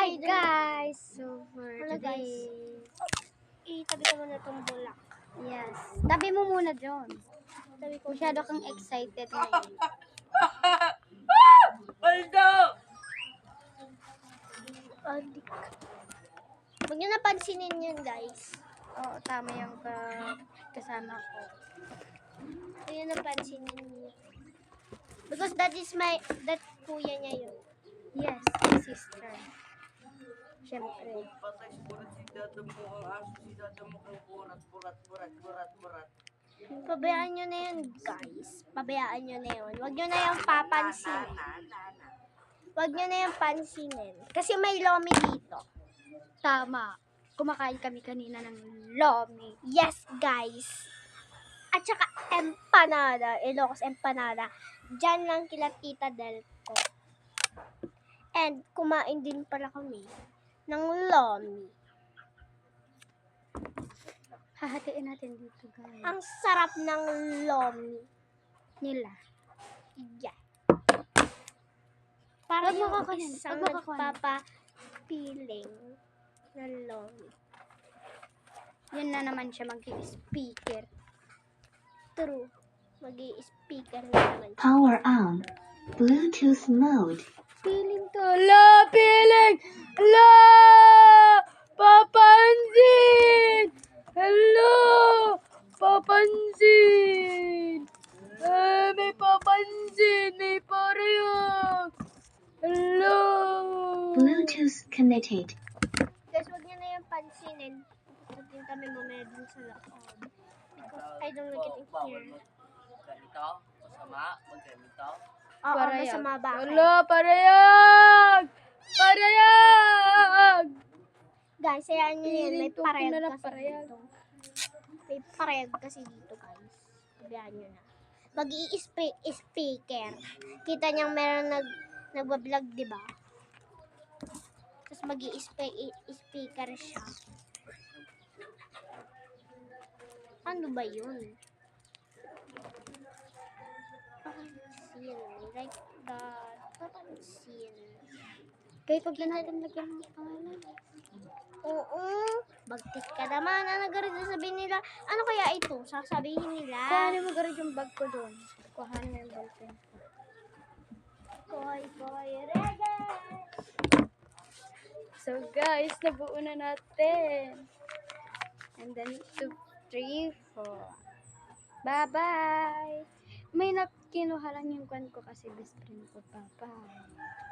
Hi guys! So for Hello, today, Itabi ko muna itong bulak. yes, tabi mo muna John. Tabi ko Masyado kang excited ngayon. Adik. Huwag nyo napansinin yun, guys. Oo, tama yung kasama ko. Huwag nyo napansinin yun. Because that kuya niya yun. Yes, my sister. Siyempre. Pabayaan nyo na yun, guys. Pabayaan nyo na yun. Huwag nyo na yung papansin. Huwag nyo na yung pansinin. Kasi may lomi dito. Tama. Kumakain kami kanina ng lomi. Yes, guys. At saka empanada. Ilocos empanada. Diyan lang kila Tita Delco. And kumain din pala kami ng lomi. Hahatiin natin dito guys. Ang sarap ng lomi Nila. Yeah. Para Wag mo yung kakanin. isang Wag mo kakanin. nagpapapiling ng lomi. Yun na naman siya mag-speaker. True. Mag-i-speaker na naman siya. Power on. Bluetooth mode. Piling to. La, piling! La! Papansin! Hello! Papansin! May papansin! May parehong! Hello! Bluetooth connected. Guys, wag niyo na yung pansinin. Pupuntin kami mamaya dun sa loob. Because I don't like it in here. Ganito? Masama? Ganito? Oo, masama bakit? Hello, parehong! Parehong! Guys, hayaan nyo yun. May Feeling ko parehag kilala kasi parehag. dito. May parehag kasi dito, guys. Hayaan nyo na. Mag-i-speaker. Kita niyang meron nagbablog, di ba? Tapos mag-i-speaker siya. Ano ba yun? Papansin. Like that. Papansin. Kaya pag na natin lagyan ng pangalan. Oo. Bagtik ka naman. Ano ganun sabihin nila? Ano kaya ito? Sasabihin nila. Kuhanin mo garit yung bag ko doon. Kuhanin mo yung ballpen. Koy, reggae! So guys, nabuo na natin. And then 2, 3, 4. Bye-bye! May kinuha lang yung kwan ko kasi best friend ko. Bye-bye!